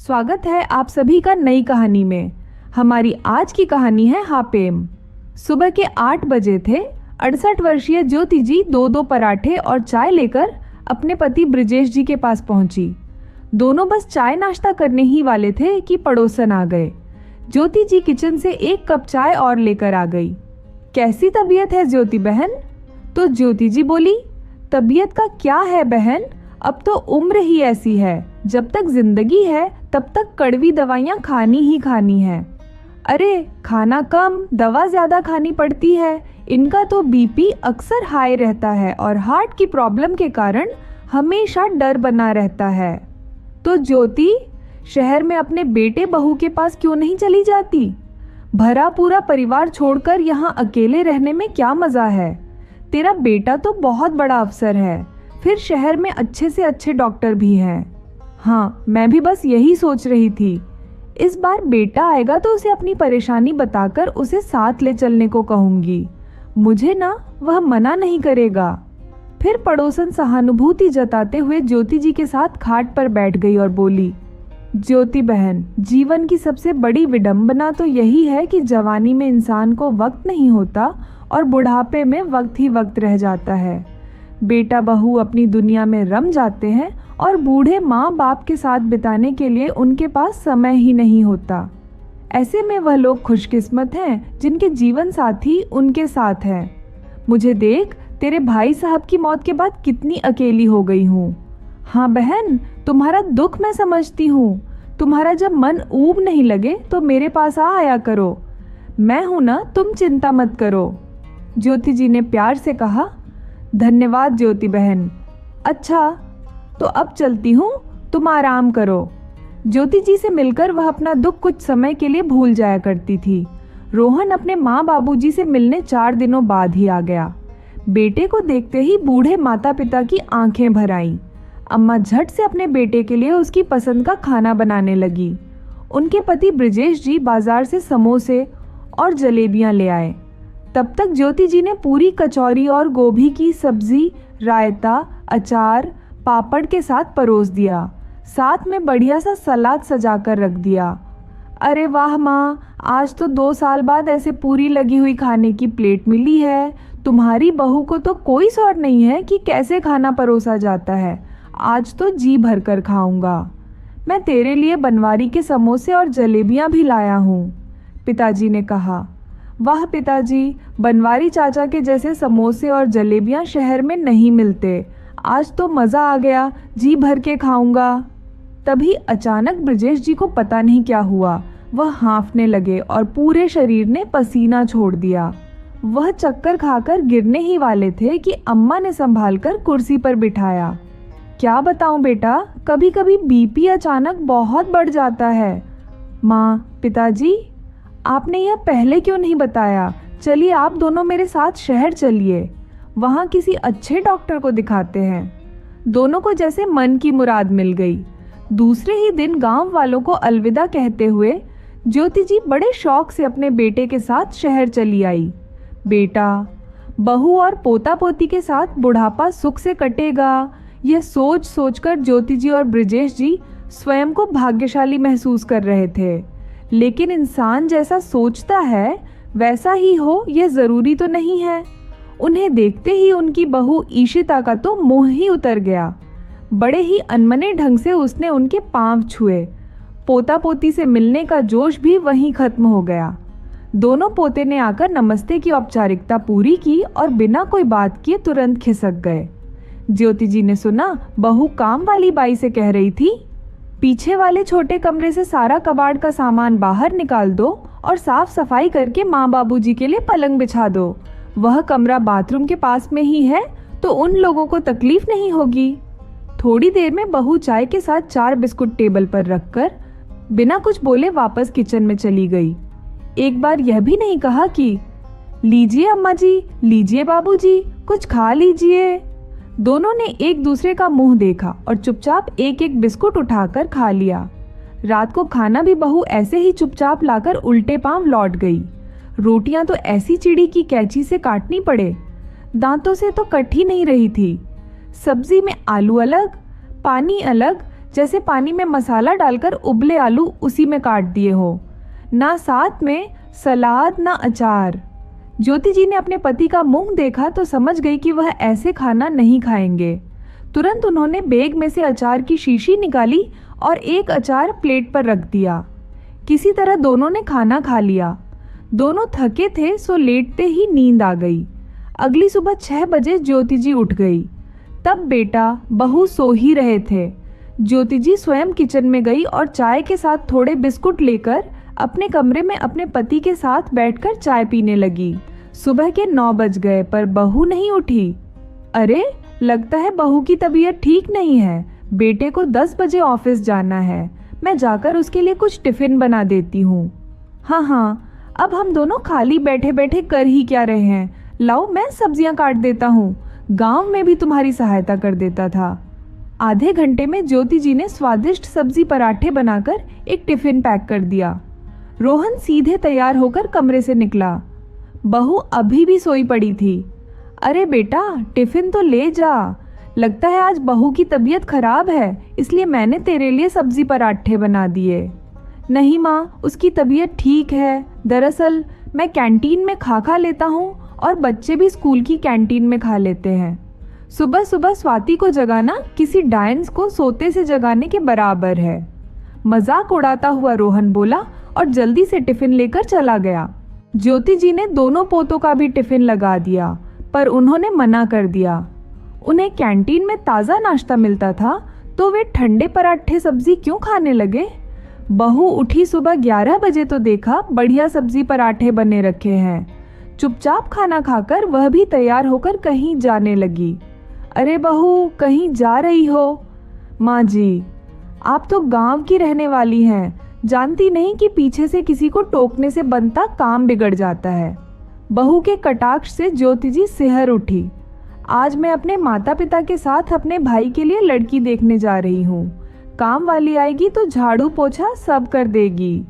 स्वागत है आप सभी का नई कहानी में। हमारी आज की कहानी है हापेम। सुबह के 8 बजे थे। 68 वर्षीय ज्योति जी दो पराठे और चाय लेकर अपने पति ब्रिजेश जी के पास पहुंची। दोनों बस चाय नाश्ता करने ही वाले थे कि पड़ोसन आ गए। ज्योति जी किचन से 1 कप चाय और लेकर आ गई। कैसी तबीयत है ज्योति बहन? तो ज्योति जी बोली, तबीयत का क्या है बहन, अब तो उम्र ही ऐसी है, जब तक जिंदगी है तब तक कड़वी दवाइयाँ खानी ही खानी है। अरे खाना कम दवा ज्यादा खानी पड़ती है। इनका तो बीपी अक्सर हाई रहता है और हार्ट की प्रॉब्लम के कारण हमेशा डर बना रहता है। तो ज्योति शहर में अपने बेटे बहू के पास क्यों नहीं चली जाती? भरा पूरा परिवार छोड़कर यहाँ अकेले रहने में क्या मजा है? तेरा बेटा तो बहुत बड़ा अफसर है, फिर शहर में अच्छे से अच्छे डॉक्टर भी हैं। हाँ, मैं भी बस यही सोच रही थी। इस बार बेटा आएगा तो उसे अपनी परेशानी बताकर उसे साथ ले चलने को कहूंगी। मुझे ना वह मना नहीं करेगा। फिर पड़ोसन सहानुभूति जताते हुए ज्योति जी के साथ खाट पर बैठ गई और बोली, ज्योति बहन, जीवन की सबसे बड़ी विडंबना तो यही है कि जवानी में इंसान को वक्त नहीं होता और बुढ़ापे में वक्त ही वक्त रह जाता है। बेटा बहू अपनी दुनिया में रम जाते हैं और बूढ़े माँ बाप के साथ बिताने के लिए उनके पास समय ही नहीं होता। ऐसे में वह लोग खुशकिस्मत हैं जिनके जीवन साथी उनके साथ हैं। मुझे देख, तेरे भाई साहब की मौत के बाद कितनी अकेली हो गई हूँ। हाँ बहन, तुम्हारा दुख मैं समझती हूँ। तुम्हारा जब मन ऊब नहीं लगे तो मेरे पास आया करो। मैं हूँ ना, तुम चिंता मत करो। ज्योति जी ने प्यार से कहा। धन्यवाद ज्योति बहन। अच्छा तो अब चलती हूँ, तुम आराम करो। ज्योति जी से मिलकर वह अपना दुख कुछ समय के लिए भूल जाया करती थी। रोहन अपने माँ बाबूजी से मिलने 4 दिनों बाद ही आ गया। बेटे को देखते ही बूढ़े माता पिता की आंखें भर आईं। अम्मा झट से अपने बेटे के लिए उसकी पसंद का खाना बनाने लगी। उनके पति ब्रिजेश जी बाजार से समोसे और जलेबियां ले आए। तब तक ज्योति जी ने पूरी कचौरी और गोभी की सब्जी, रायता, अचार, पापड़ के साथ परोस दिया। साथ में बढ़िया सा सलाद सजा कर रख दिया। अरे वाह माँ, आज तो 2 साल बाद ऐसे पूरी लगी हुई खाने की प्लेट मिली है। तुम्हारी बहू को तो कोई सौर नहीं है कि कैसे खाना परोसा जाता है। आज तो जी भर कर खाऊंगा। मैं तेरे लिए बनवारी के समोसे और जलेबियाँ भी लाया हूँ, पिताजी ने कहा। वाह पिताजी, बनवारी चाचा के जैसे समोसे और जलेबियाँ शहर में नहीं मिलते। आज तो मज़ा आ गया, जी भर के खाऊंगा। तभी अचानक ब्रिजेश जी को पता नहीं क्या हुआ, वह हाँफने लगे और पूरे शरीर ने पसीना छोड़ दिया। वह चक्कर खाकर गिरने ही वाले थे कि अम्मा ने संभाल कर कुर्सी पर बिठाया। क्या बताऊं बेटा, कभी कभी बीपी अचानक बहुत बढ़ जाता है। माँ, पिताजी, आपने यह पहले क्यों नहीं बताया? चलिए आप दोनों मेरे साथ शहर चलिए, वहाँ किसी अच्छे डॉक्टर को दिखाते हैं। दोनों को जैसे मन की मुराद मिल गई। दूसरे ही दिन गांव वालों को अलविदा कहते हुए ज्योति जी बड़े शौक से अपने बेटे के साथ शहर चली आई। बेटा, बहू और पोता पोती के साथ बुढ़ापा सुख से कटेगा, यह सोच सोचकर ज्योति जी और ब्रिजेश जी स्वयं को भाग्यशाली महसूस कर रहे थे। लेकिन इंसान जैसा सोचता है वैसा ही हो, यह जरूरी तो नहीं है। उन्हें देखते ही उनकी बहू ईशिता का तो मुंह ही उतर गया। बड़े ही अनमने ढंग से उसने उनके पांव छुए। पोता पोती से मिलने का जोश भी वहीं खत्म हो गया। दोनों पोते ने आकर नमस्ते की औपचारिकता पूरी की और बिना कोई बात किए तुरंत खिसक गए। ज्योति जी ने सुना बहू काम वाली बाई से कह रही थी, पीछे वाले छोटे कमरे से सारा कबाड़ का सामान बाहर निकाल दो और साफ सफाई करके माँ बाबूजी के लिए पलंग बिछा दो। वह कमरा बाथरूम के पास में ही है तो उन लोगों को तकलीफ नहीं होगी। थोड़ी देर में बहू चाय के साथ 4 बिस्कुट टेबल पर रखकर बिना कुछ बोले वापस किचन में चली गई। एक बार यह भी नहीं कहा कि लीजिए अम्मा जी, लीजिए बाबूजी, कुछ खा लीजिए। दोनों ने एक दूसरे का मुंह देखा और चुपचाप एक एक बिस्कुट उठाकर खा लिया। रात को खाना भी बहू ऐसे ही चुपचाप लाकर उल्टे पांव लौट गई। रोटियां तो ऐसी चिड़ी की कैंची से काटनी पड़े, दांतों से तो कट ही नहीं रही थी। सब्जी में आलू अलग, पानी अलग, जैसे पानी में मसाला डालकर उबले आलू उसी में काट दिए हो। ना साथ में सलाद ना अचार। ज्योति जी ने अपने पति का मुंह देखा तो समझ गई कि वह ऐसे खाना नहीं खाएंगे। तुरंत उन्होंने बैग में से अचार की शीशी निकाली और एक अचार प्लेट पर रख दिया। किसी तरह दोनों ने खाना खा लिया। दोनों थके थे सो लेटते ही नींद आ गई। अगली सुबह 6 बजे ज्योति जी उठ गई। तब बेटा बहू सो ही रहे थे। ज्योति जी स्वयं किचन में गई और चाय के साथ थोड़े बिस्कुट लेकर अपने कमरे में अपने पति के साथ बैठकर चाय पीने लगी। सुबह के 9 बज गए पर बहू नहीं उठी। अरे, लगता है बहू की तबीयत ठीक नहीं है। बेटे को 10 बजे ऑफिस जाना है। मैं जाकर उसके लिए कुछ टिफिन बना देती हूँ। हाँ, अब हम दोनों खाली बैठे बैठे कर ही क्या रहे हैं। लाओ, मैं सब्जियां काट देता हूँ। गांव में भी तुम्हारी सहायता कर देता था। आधे घंटे में ज्योति जी ने स्वादिष्ट सब्जी पराठे बनाकर एक टिफिन पैक कर दिया। रोहन सीधे तैयार होकर कमरे से निकला। बहू अभी भी सोई पड़ी थी। अरे बेटा, टिफिन तो ले जा। लगता है आज बहू की तबीयत खराब है, इसलिए मैंने तेरे लिए सब्जी पराठे बना दिए। नहीं माँ, उसकी तबीयत ठीक है। दरअसल मैं कैंटीन में खा लेता हूँ और बच्चे भी स्कूल की कैंटीन में खा लेते हैं। सुबह सुबह स्वाति को जगाना किसी डायंस को सोते से जगाने के बराबर है। मजाक उड़ाता हुआ रोहन बोला और जल्दी से टिफिन लेकर चला गया। ज्योति जी ने दोनों पोतों का भी टिफिन लगा दिया, पर उन्होंने मना कर दिया। उन्हें कैंटीन में ताज़ा नाश्ता मिलता था तो वे ठंडे पराठे सब्जी क्यों खाने लगे। बहू उठी सुबह 11 बजे तो देखा बढ़िया सब्जी पराठे बने रखे हैं। चुपचाप खाना खाकर वह भी तैयार होकर कहीं जाने लगी। अरे बहू, कहीं जा रही हो? माँ जी, आप तो गांव की रहने वाली हैं, जानती नहीं कि पीछे से किसी को टोकने से बनता काम बिगड़ जाता है। बहू के कटाक्ष से ज्योति जी सिहर उठी। आज मैं अपने माता पिता के साथ अपने भाई के लिए लड़की देखने जा रही हूँ। काम वाली आएगी तो झाड़ू पोछा सब कर देगी।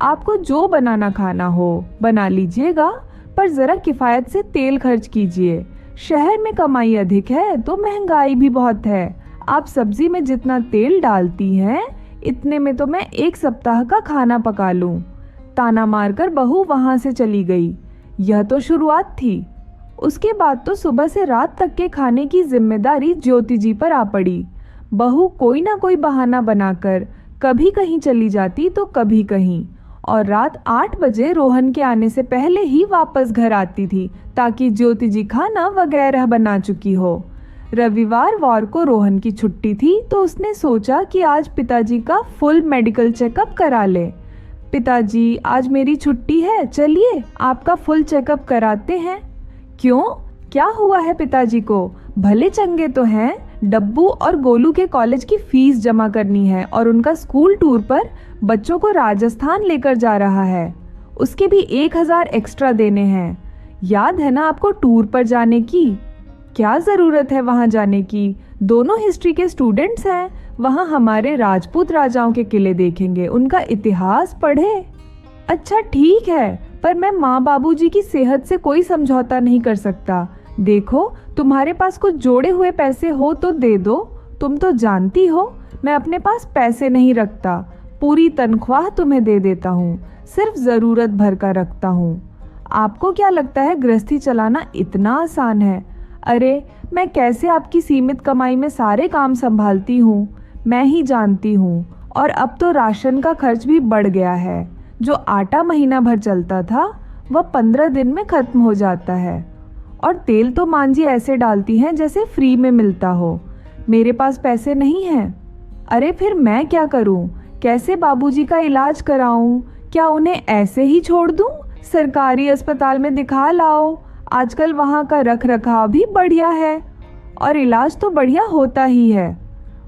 आपको जो बनाना खाना हो बना लीजिएगा, पर जरा किफायत से तेल खर्च कीजिए। शहर में कमाई अधिक है तो महंगाई भी बहुत है। आप सब्जी में जितना तेल डालती हैं, इतने में तो मैं 1 सप्ताह का खाना पका लूं। ताना मारकर बहू वहां से चली गई। यह तो शुरुआत थी। उसके बाद तो सुबह से रात तक के खाने की जिम्मेदारी ज्योति जी पर आ पड़ी। बहू कोई ना कोई बहाना बनाकर कभी कहीं चली जाती तो कभी कहीं, और रात 8 बजे रोहन के आने से पहले ही वापस घर आती थी ताकि ज्योति जी खाना वगैरह बना चुकी हो। रविवार वार को रोहन की छुट्टी थी तो उसने सोचा कि आज पिताजी का फुल मेडिकल चेकअप करा ले। पिताजी, आज मेरी छुट्टी है, चलिए आपका फुल चेकअप कराते हैं। क्यों, क्या हुआ है पिताजी को? भले चंगे तो हैं। डब्बू और गोलू के कॉलेज की फीस जमा करनी है और उनका स्कूल टूर पर बच्चों को राजस्थान लेकर जा रहा है। उसके भी 1000 एक्स्ट्रा देने हैं। याद है ना आपको टूर पर जाने की? क्या ज़रूरत है वहाँ जाने की? दोनों हिस्ट्री के स्टूडेंट्स हैं। वहाँ हमारे राजपूत राजाओं के किले देखेंगे, उनका इतिहास पढ़े। अच्छा ठीक है, पर मैं माँ बाबूजी की सेहत से कोई समझौता नहीं कर सकता। देखो, तुम्हारे पास कुछ जोड़े हुए पैसे हो तो दे दो। तुम तो जानती हो मैं अपने पास पैसे नहीं रखता। पूरी तनख्वाह तुम्हें दे देता हूँ, सिर्फ ज़रूरत भर का रखता हूँ। आपको क्या लगता है गृहस्थी चलाना इतना आसान है? अरे, मैं कैसे आपकी सीमित कमाई में सारे काम संभालती हूँ मैं ही जानती हूँ। और अब तो राशन का खर्च भी बढ़ गया है। जो आटा महीना भर चलता था वह 15 दिन में ख़त्म हो जाता है। और तेल तो मांझी ऐसे डालती हैं जैसे फ्री में मिलता हो। मेरे पास पैसे नहीं हैं। अरे फिर मैं क्या करूं? कैसे बाबूजी का इलाज कराऊं? क्या उन्हें ऐसे ही छोड़ दूं? सरकारी अस्पताल में दिखा लाओ। आजकल वहाँ का रख रखाव भी बढ़िया है और इलाज तो बढ़िया होता ही है।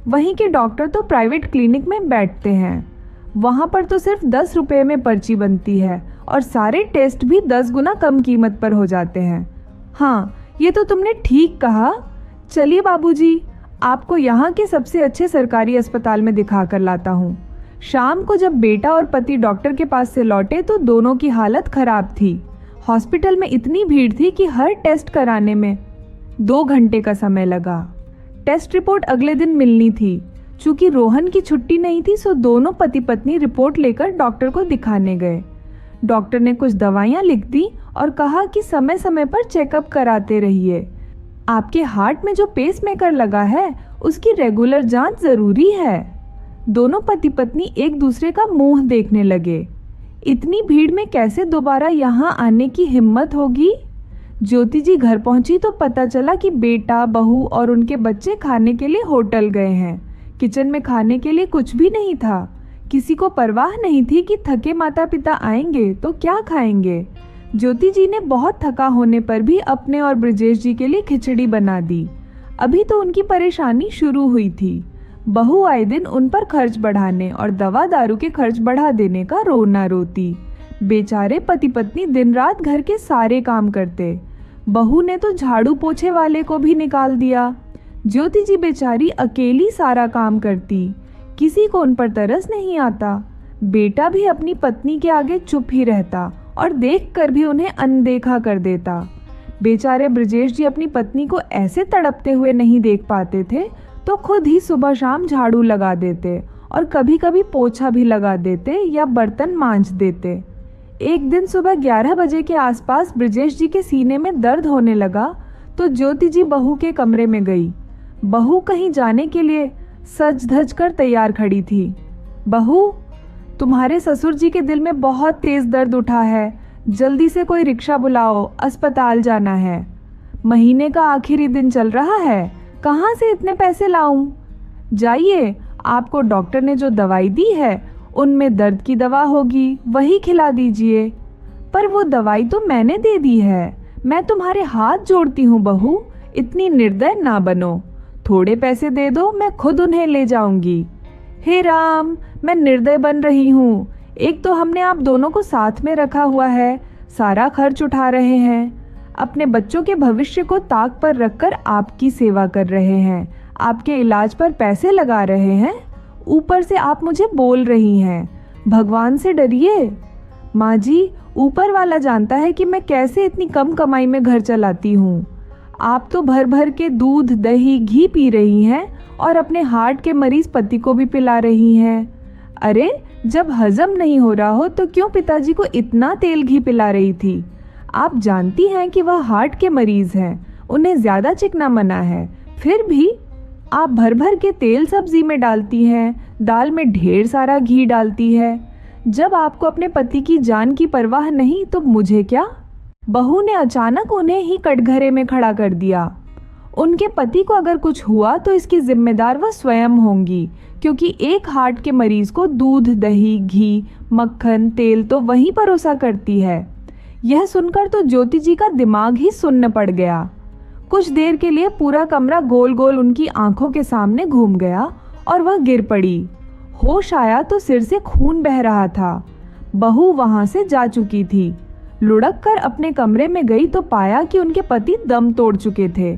वहीं के डॉक्टर तो प्राइवेट क्लिनिक में बैठते हैं। वहाँ पर तो सिर्फ 10 रुपये में पर्ची बनती है और सारे टेस्ट भी 10 गुना कम कीमत पर हो जाते हैं। हाँ, ये तो तुमने ठीक कहा। चलिए बाबूजी, आपको यहाँ के सबसे अच्छे सरकारी अस्पताल में दिखा कर लाता हूँ। शाम को जब बेटा और पति डॉक्टर के पास से लौटे तो दोनों की हालत खराब थी। हॉस्पिटल में इतनी भीड़ थी कि हर टेस्ट कराने में 2 घंटे का समय लगा। टेस्ट रिपोर्ट अगले दिन मिलनी थी। चूंकि रोहन की छुट्टी नहीं थी, सो दोनों पति पत्नी रिपोर्ट लेकर डॉक्टर को दिखाने गए। डॉक्टर ने कुछ दवाइयाँ लिख दी और कहा कि समय समय पर चेकअप कराते रहिए। आपके हार्ट में जो पेसमेकर लगा है उसकी रेगुलर जांच जरूरी है। दोनों पति पत्नी एक दूसरे का मुंह देखने लगे। इतनी भीड़ में कैसे दोबारा यहाँ आने की हिम्मत होगी। ज्योति जी घर पहुंची तो पता चला कि बेटा, बहू और उनके बच्चे खाने के लिए होटल गए हैं। किचन में खाने के लिए कुछ भी नहीं था। किसी को परवाह नहीं थी कि थके माता पिता आएंगे तो क्या खाएंगे। ज्योति जी ने बहुत थका होने पर भी अपने और ब्रजेश जी के लिए खिचड़ी बना दी। अभी तो उनकी परेशानी शुरू हुई थी। बहू आए दिन उन पर खर्च बढ़ाने और दवा दारू के खर्च बढ़ा देने का रोना रोती। बेचारे पति पत्नी दिन रात घर के सारे काम करते। बहू ने तो झाड़ू पोछे वाले को भी निकाल दिया। ज्योति जी बेचारी अकेली सारा काम करती। किसी को उन पर तरस नहीं आता। बेटा भी अपनी पत्नी के आगे चुप ही रहता और देखकर भी उन्हें अनदेखा कर देता। बेचारे ब्रजेश जी अपनी पत्नी को ऐसे तड़पते हुए नहीं देख पाते थे तो खुद ही सुबह शाम झाड़ू लगा देते और कभी कभी पोछा भी लगा देते या बर्तन मांज देते। एक दिन सुबह 11 बजे के आसपास ब्रजेश जी के सीने में दर्द होने लगा तो ज्योति जी बहू के कमरे में गई। बहू कहीं जाने के लिए सज धज कर तैयार खड़ी थी। बहू, तुम्हारे ससुर जी के दिल में बहुत तेज दर्द उठा है, जल्दी से कोई रिक्शा बुलाओ, अस्पताल जाना है। महीने का आखिरी दिन चल रहा है, कहाँ से इतने पैसे लाऊं? जाइए, आपको डॉक्टर ने जो दवाई दी है उनमें दर्द की दवा होगी, वही खिला दीजिए। पर वो दवाई तो मैंने दे दी है। मैं तुम्हारे हाथ जोड़ती हूँ बहू, इतनी निर्दय ना बनो। थोड़े पैसे दे दो, मैं खुद उन्हें ले जाऊंगी। हे राम, मैं निर्दय बन रही हूँ। एक तो हमने आप दोनों को साथ में रखा हुआ है, सारा खर्च उठा रहे हैं, अपने बच्चों के भविष्य को ताक पर रखकर आपकी सेवा कर रहे हैं, आपके इलाज पर पैसे लगा रहे हैं, ऊपर से आप मुझे बोल रही हैं भगवान से डरिए। माँ जी, ऊपर वाला जानता है कि मैं कैसे इतनी कम कमाई में घर चलाती हूँ। आप तो भर भर के दूध, दही, घी पी रही हैं और अपने हार्ट के मरीज पति को भी पिला रही हैं। अरे, जब हजम नहीं हो रहा हो तो क्यों पिताजी को इतना तेल घी पिला रही थी? आप जानती हैं कि वह हार्ट के मरीज हैं, उन्हें ज्यादा चिकना मना है, फिर भी आप भर भर के तेल सब्जी में डालती हैं, दाल में ढेर सारा घी डालती है। जब आपको अपने पति की जान की परवाह नहीं तो मुझे क्या? बहू ने अचानक उन्हें ही कटघरे में खड़ा कर दिया। उनके पति को अगर कुछ हुआ तो इसकी जिम्मेदार वह स्वयं होंगी, क्योंकि एक हार्ट के मरीज को दूध, दही, घी, मक्खन, तेल तो वही परोसा करती है। यह सुनकर तो ज्योति जी का दिमाग ही सुन्न पड़ गया। कुछ देर के लिए पूरा कमरा गोल गोल उनकी आंखों के सामने घूम गया और वह गिर पड़ी। होश आया तो सिर से खून बह रहा था। बहू वहां से जा चुकी थी। लुढ़क कर अपने कमरे में गई तो पाया कि उनके पति दम तोड़ चुके थे।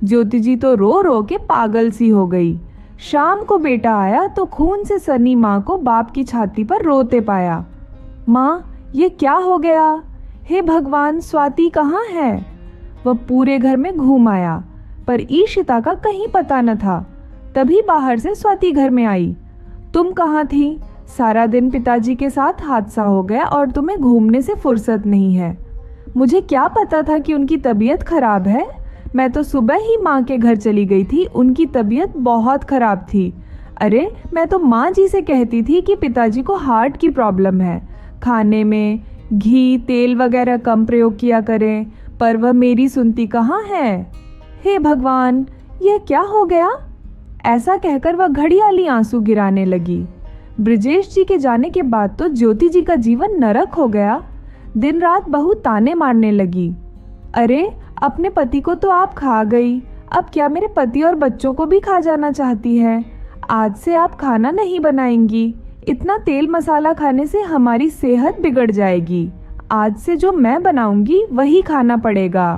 ज्योति जी तो रो रो के पागल सी हो गई। शाम को बेटा आया तो खून से सनी माँ को बाप की छाती पर रोते पाया। माँ, ये क्या हो गया? हे भगवान, स्वाति कहाँ है? वह पूरे घर में घूम आया पर ईशिता का कहीं पता न था। तभी बाहर से स्वाति घर में आई। तुम कहाँ थी? सारा दिन पिताजी के साथ हादसा हो गया और तुम्हें घूमने से फुर्सत नहीं है। मुझे क्या पता था कि उनकी तबीयत खराब है। मैं तो सुबह ही माँ के घर चली गई थी, उनकी तबीयत बहुत खराब थी। अरे, मैं तो माँ जी से कहती थी कि पिताजी को हार्ट की प्रॉब्लम है, खाने में घी, तेल वगैरह कम प्रयोग किया करें, पर वह मेरी सुनती कहाँ है। हे भगवान, यह क्या हो गया? ऐसा कहकर वह घड़ियाली आंसू गिराने लगी। ब्रजेश जी के जाने के बाद तो ज्योति जी का जीवन नरक हो गया। दिन रात बहू ताने मारने लगी। अरे, अपने पति को तो आप खा गई, अब क्या मेरे पति और बच्चों को भी खा जाना चाहती है? आज से आप खाना नहीं बनाएंगी। इतना तेल मसाला खाने से हमारी सेहत बिगड़ जाएगी। आज से जो मैं बनाऊंगी वही खाना पड़ेगा।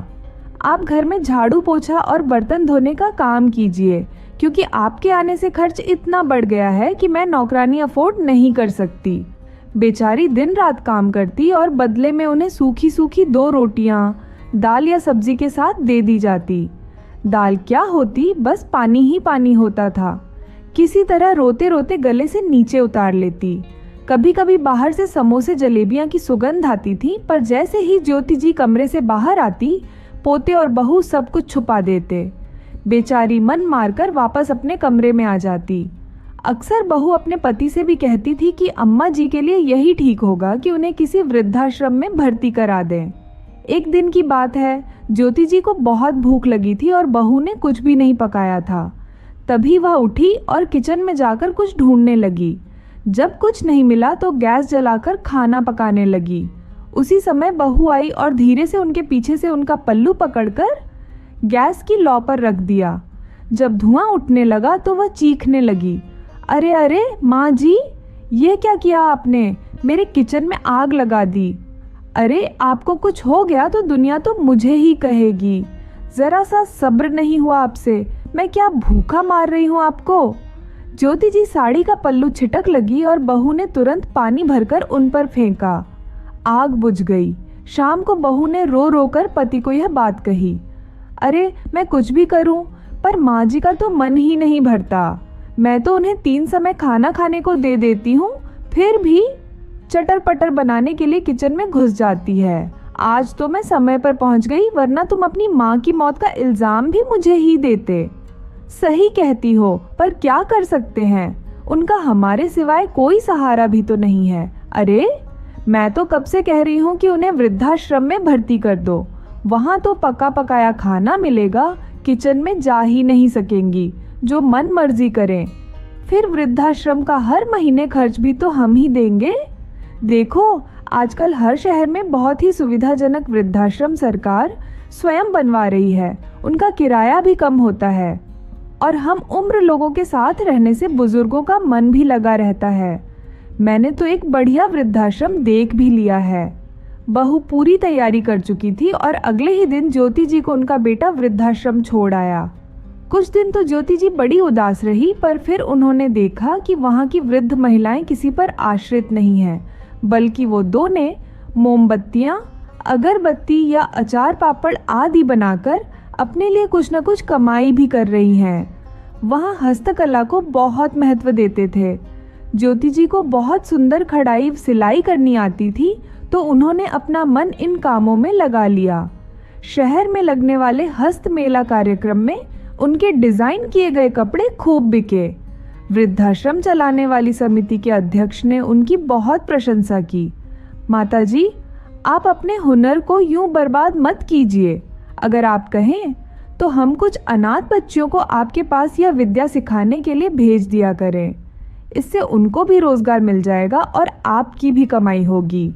आप घर में झाड़ू पोछा और बर्तन धोने का काम कीजिए, क्योंकि आपके आने से खर्च इतना बढ़ गया है कि मैं नौकरानी अफोर्ड नहीं कर सकती। बेचारी दिन रात काम करती और बदले में उन्हें सूखी सूखी 2 रोटियां दाल या सब्जी के साथ दे दी जाती। दाल क्या होती, बस पानी ही पानी होता था। किसी तरह रोते रोते गले से नीचे उतार लेती। कभी कभी बाहर से समोसे जलेबियां की सुगंध आती थी, पर जैसे ही ज्योति जी कमरे से बाहर आती, पोते और बहू सब कुछ छुपा देते। बेचारी मन मारकर वापस अपने कमरे में आ जाती। अक्सर बहू अपने पति से भी कहती थी कि अम्मा जी के लिए यही ठीक होगा कि उन्हें किसी वृद्धाश्रम में भर्ती करा दें। एक दिन की बात है, ज्योति जी को बहुत भूख लगी थी और बहू ने कुछ भी नहीं पकाया था। तभी वह उठी और किचन में जाकर कुछ ढूंढने लगी। जब कुछ नहीं मिला तो गैस जलाकर खाना पकाने लगी। उसी समय बहू आई और धीरे से उनके पीछे से उनका पल्लू पकड़कर गैस की लौ पर रख दिया। जब धुआं उठने लगा तो वह चीखने लगी, अरे अरे माँ जी, ये क्या किया आपने? मेरे किचन में आग लगा दी। अरे आपको कुछ हो गया तो दुनिया तो मुझे ही कहेगी। जरा सा सब्र नहीं हुआ आपसे? मैं क्या भूखा मार रही हूँ आपको? ज्योति जी साड़ी का पल्लू छिटक लगी और बहू ने तुरंत पानी भरकर उन पर फेंका। आग बुझ गई। शाम को बहू ने रो रो कर पति को यह बात कही। अरे मैं कुछ भी करूं, पर माँ जी का तो मन ही नहीं भरता। मैं तो उन्हें 3 समय खाना खाने को दे देती हूँ, फिर भी चटर पटर बनाने के लिए किचन में घुस जाती है। आज तो मैं समय पर पहुँच गई, वरना तुम अपनी माँ की मौत का इल्ज़ाम भी मुझे ही देते। सही कहती हो, पर क्या कर सकते हैं? उनका हमारे सिवाय कोई सहारा भी तो नहीं है। अरे मैं तो कब से कह रही हूँ कि उन्हें वृद्धाश्रम में भर्ती कर दो। वहाँ तो पका पकाया खाना मिलेगा, किचन में जा ही नहीं सकेंगी, जो मन मर्जी करें। फिर वृद्धाश्रम का हर महीने खर्च भी तो हम ही देंगे। देखो आजकल हर शहर में बहुत ही सुविधाजनक वृद्धाश्रम सरकार स्वयं बनवा रही है। उनका किराया भी कम होता है और हम उम्र लोगों के साथ रहने से बुजुर्गों का मन भी लगा रहता है। मैंने तो एक बढ़िया वृद्धाश्रम देख भी लिया है। बहू पूरी तैयारी कर चुकी थी और अगले ही दिन ज्योति जी को उनका बेटा वृद्धाश्रम छोड़ आया। कुछ दिन तो ज्योति जी बड़ी उदास रही, पर फिर उन्होंने देखा कि वहाँ की वृद्ध महिलाएं किसी पर आश्रित नहीं हैं, बल्कि वो दोनों मोमबत्तियाँ, अगरबत्ती या अचार पापड़ आदि बनाकर अपने लिए कुछ न कुछ कमाई भी कर रही हैं। वहाँ हस्तकला को बहुत महत्व देते थे। ज्योति जी को बहुत सुंदर कढ़ाई सिलाई करनी आती थी, तो उन्होंने अपना मन इन कामों में लगा लिया। शहर में लगने वाले हस्त मेला कार्यक्रम में उनके डिजाइन किए गए कपड़े खूब बिके। वृद्धाश्रम चलाने वाली समिति के अध्यक्ष ने उनकी बहुत प्रशंसा की। माताजी, आप अपने हुनर को यूं बर्बाद मत कीजिए। अगर आप कहें तो हम कुछ अनाथ बच्चियों को आपके पास यह विद्या सिखाने के लिए भेज दिया करें। इससे उनको भी रोजगार मिल जाएगा और आपकी भी कमाई होगी।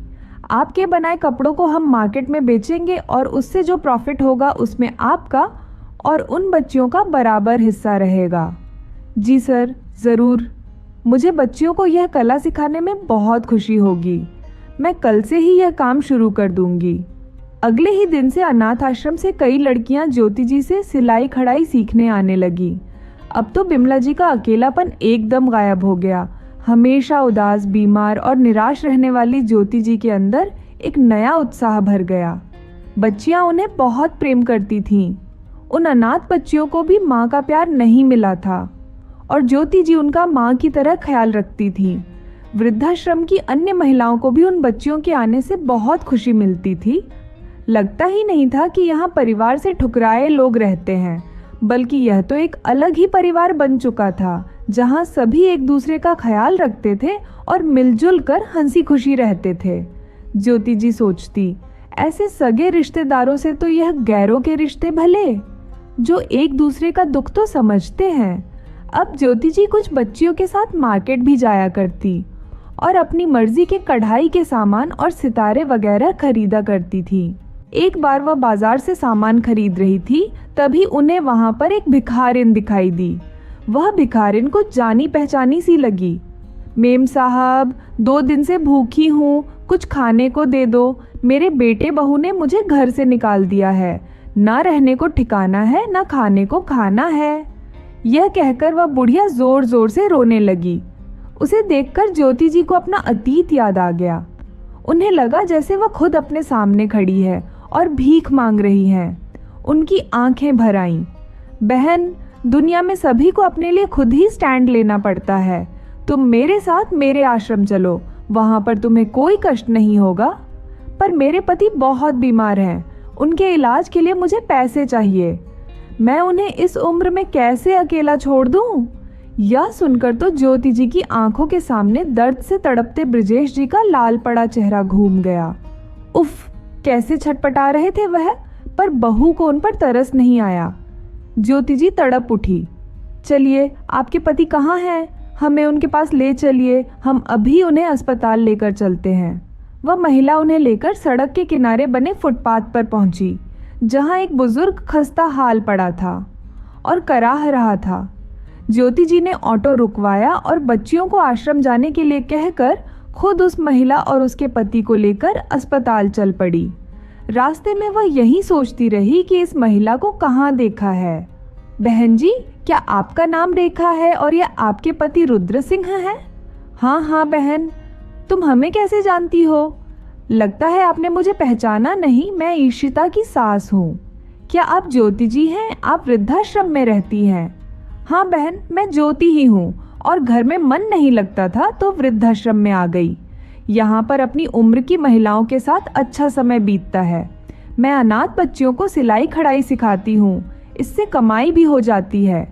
आपके बनाए कपड़ों को हम मार्केट में बेचेंगे और उससे जो प्रॉफिट होगा उसमें आपका और उन बच्चियों का बराबर हिस्सा रहेगा। जी सर, ज़रूर। मुझे बच्चियों को यह कला सिखाने में बहुत खुशी होगी। मैं कल से ही यह काम शुरू कर दूंगी। अगले ही दिन से अनाथ आश्रम से कई लड़कियां ज्योति जी से सिलाई कढ़ाई सीखने आने लगी। अब तो बिमला जी का अकेलापन एकदम गायब हो गया। हमेशा उदास, बीमार और निराश रहने वाली ज्योति जी के अंदर एक नया उत्साह भर गया। बच्चियां उन्हें बहुत प्रेम करती थीं। उन अनाथ बच्चियों को भी माँ का प्यार नहीं मिला था और ज्योति जी उनका माँ की तरह ख्याल रखती थी। वृद्धाश्रम की अन्य महिलाओं को भी उन बच्चियों के आने से बहुत खुशी मिलती थी। लगता ही नहीं था कि यहाँ परिवार से ठुकराए लोग रहते हैं, बल्कि यह तो एक अलग ही परिवार बन चुका था, जहाँ सभी एक दूसरे का ख्याल रखते थे और मिलजुल कर हंसी खुशी रहते थे। ज्योति जी सोचती, ऐसे सगे रिश्तेदारों से तो यह गैरों के रिश्ते भले, जो एक दूसरे का दुख तो समझते हैं। अब ज्योति जी कुछ बच्चियों के साथ मार्केट भी जाया करती और अपनी मर्जी के कढ़ाई के सामान और सितारे वगैरह खरीदा करती थी। एक बार वह बाजार से सामान खरीद रही थी, तभी उन्हें वहां पर एक भिखारिन दिखाई दी। वह भिखारिन को जानी पहचानी सी लगी। मेम साहब, 2 दिन से भूखी हूँ, कुछ खाने को दे दो। मेरे बेटे बहू ने मुझे घर से निकाल दिया है। ना रहने को ठिकाना है, ना खाने को खाना है। यह कहकर वह बुढ़िया जोर जोर से रोने लगी। उसे देखकर ज्योति जी को अपना अतीत याद आ गया। उन्हें लगा जैसे वह खुद अपने सामने खड़ी है और भीख मांग रही है। उनकी आंखें भर आईं। बहन, दुनिया में सभी को अपने लिए खुद ही स्टैंड लेना पड़ता है। तुम मेरे साथ मेरे आश्रम चलो, वहां पर तुम्हें कोई कष्ट नहीं होगा। पर मेरे पति बहुत बीमार हैं, उनके इलाज के लिए मुझे पैसे चाहिए। मैं उन्हें इस उम्र में कैसे अकेला छोड़ दूं? यह सुनकर तो ज्योति जी की आंखों के सामने दर्द से तड़पते ब्रजेश जी का लाल पड़ा चेहरा घूम गया। उफ, कैसे छटपटा रहे थे वह, पर बहू को उन पर तरस नहीं आया। ज्योति जी तड़प उठी। चलिए, आपके पति कहाँ हैं? हमें उनके पास ले चलिए, हम अभी उन्हें अस्पताल लेकर चलते हैं। वह महिला उन्हें लेकर सड़क के किनारे बने फुटपाथ पर पहुंची, जहां एक बुजुर्ग खस्ता हाल पड़ा था और कराह रहा था। ज्योति जी ने ऑटो रुकवाया और बच्चियों को आश्रम जाने के लिए कहकर खुद उस महिला और उसके पति को लेकर अस्पताल चल पड़ी। रास्ते में वह यही सोचती रही कि इस महिला को कहाँ देखा है। बहन जी, क्या आपका नाम रेखा है और यह आपके पति रुद्र सिंह है? हाँ हाँ बहन, तुम हमें कैसे जानती हो? लगता है आपने मुझे पहचाना नहीं, मैं ईशिता की सास हूँ। क्या आप ज्योति जी हैं? आप वृद्धाश्रम में रहती हैं। हाँ बहन, मैं ज्योति ही हूँ और घर में मन नहीं लगता था तो वृद्धाश्रम में आ गई। यहाँ पर अपनी उम्र की महिलाओं के साथ अच्छा समय बीतता है। मैं अनाथ बच्चियों को सिलाई कढ़ाई सिखाती हूँ, इससे कमाई भी हो जाती है।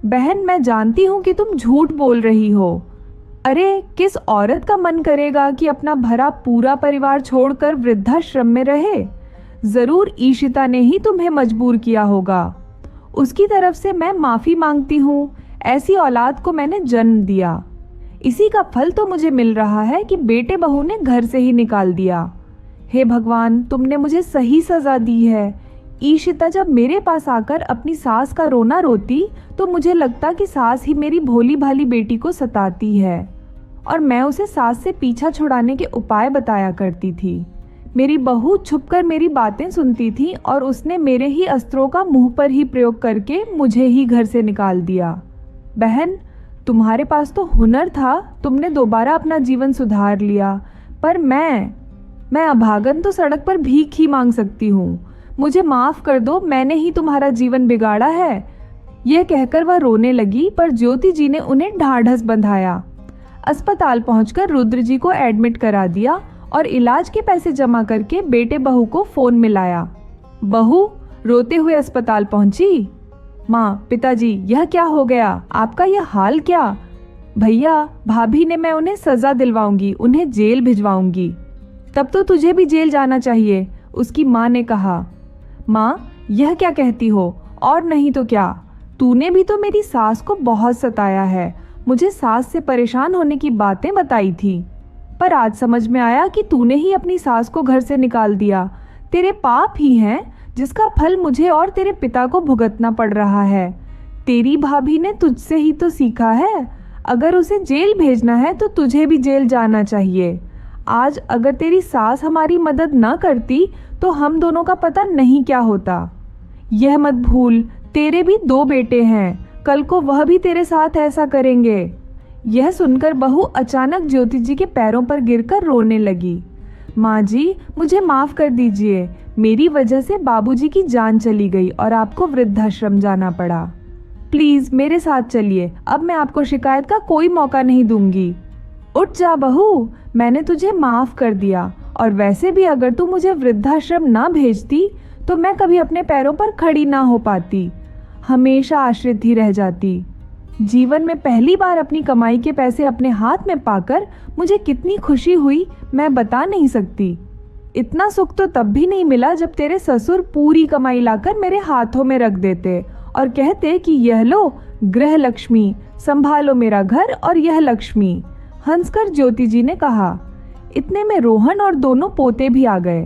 बहन, मैं जानती हूँ कि तुम झूठ बोल रही हो। अरे, किस औरत का मन करेगा कि अपना भरा पूरा परिवार छोड़कर वृद्धाश्रम में रहे? जरूर ईशिता ने ही तुम्हें मजबूर किया होगा। उसकी तरफ से मैं माफी मांगती हूँ, ऐसी औलाद को मैंने जन्म दिया। इसी का फल तो मुझे मिल रहा है कि बेटे बहू ने घर से ही निकाल दिया। हे भगवान, तुमने मुझे सही सजा दी है। ईशिता जब मेरे पास आकर अपनी सास का रोना रोती तो मुझे लगता कि सास ही मेरी भोली भाली बेटी को सताती है और मैं उसे सास से पीछा छुड़ाने के उपाय बताया करती थी। मेरी बहू छुपकर मेरी बातें सुनती थी और उसने मेरे ही अस्त्रों का मुंह पर ही प्रयोग करके मुझे ही घर से निकाल दिया। बहन, तुम्हारे पास तो हुनर था, तुमने दोबारा अपना जीवन सुधार लिया, पर मैं अभागन तो सड़क पर भीख ही मांग सकती हूँ। मुझे माफ कर दो, मैंने ही तुम्हारा जीवन बिगाड़ा है। यह कहकर वह रोने लगी, पर ज्योति जी ने उन्हें ढाढ़स बंधाया। अस्पताल पहुंचकर रुद्र जी को एडमिट करा दिया और इलाज के पैसे जमा करके बेटे बहू को फोन मिलाया। बहू रोते हुए अस्पताल पहुंची। माँ, पिताजी, यह क्या हो गया? आपका यह हाल क्या? भैया, भाभी ने मैं उन्हें सजा दिलवाऊंगी, उन्हें जेल भिजवाऊंगी। तब तो तुझे भी जेल जाना चाहिए, उसकी माँ ने कहा। माँ, यह क्या कहती हो? और नहीं तो क्या, तूने भी तो मेरी सास को बहुत सताया है, मुझे सास से परेशान होने की बातें बताई थी, पर आज समझ में आया कि तूने ही अपनी सास को घर से निकाल दिया। तेरे पाप ही हैं, जिसका फल मुझे और तेरे पिता को भुगतना पड़ रहा है। तेरी भाभी ने तुझसे ही तो सीखा है, अगर उसे जेल भेजना है तो तुझे भी जेल जाना चाहिए। आज अगर तेरी सास हमारी मदद न करती तो हम दोनों का पता नहीं क्या होता। यह मत भूल, तेरे भी 2 बेटे हैं, कल को वह भी तेरे साथ ऐसा करेंगे। यह सुनकर बहू अचानक ज्योति जी के पैरों पर गिरकर रोने लगी। माँ जी, मुझे माफ कर दीजिए, मेरी वजह से बाबूजी की जान चली गई और आपको वृद्धाश्रम जाना पड़ा। प्लीज मेरे साथ चलिए, अब मैं आपको शिकायत का कोई मौका नहीं दूंगी। उठ जा बहू, मैंने तुझे माफ कर दिया, और वैसे भी अगर तू मुझे वृद्धाश्रम ना भेजती तो मैं कभी अपने पैरों पर खड़ी ना हो पाती, हमेशा आश्रित ही रह जाती। जीवन में पहली बार अपनी कमाई के पैसे अपने हाथ में पाकर मुझे कितनी खुशी हुई, मैं बता नहीं सकती। इतना सुख तो तब भी नहीं मिला जब तेरे ससुर पूरी कमाई लाकर मेरे हाथों में रख देते और कहते कि यह लो गृह लक्ष्मी, संभालो मेरा घर और यह लक्ष्मी। हंसकर ज्योति जी ने कहा। इतने में रोहन और दोनों पोते भी आ गए।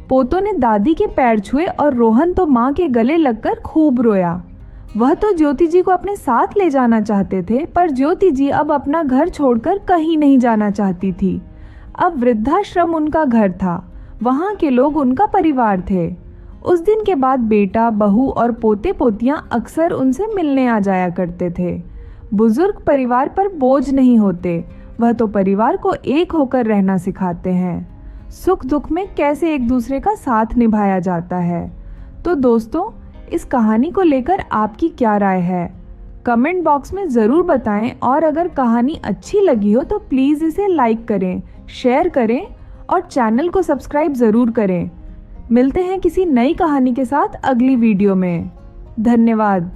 पोतों ने दादी के पैर छुए और रोहन तो माँ के गले लगकर खूब रोया। वह तो ज्योति जी को अपने साथ ले जाना चाहते थे, पर ज्योति जी अब अपना घर छोड़कर कहीं नहीं जाना चाहती थी। अब वृद्धाश्रम उनका घर था, वहाँ के लोग उनका परिवार थे। उस दिन के बाद बेटा, बहू और पोते पोतियां अक्सर उनसे मिलने आ जाया करते थे। बुजुर्ग परिवार पर बोझ नहीं होते, वह तो परिवार को एक होकर रहना सिखाते हैं। सुख दुख में कैसे एक दूसरे का साथ निभाया जाता है। तो दोस्तों, इस कहानी को लेकर आपकी क्या राय है? कमेंट बॉक्स में ज़रूर बताएं और अगर कहानी अच्छी लगी हो तो प्लीज़ इसे लाइक करें, शेयर करें और चैनल को सब्सक्राइब ज़रूर करें। मिलते हैं किसी नई कहानी के साथ अगली वीडियो में। धन्यवाद।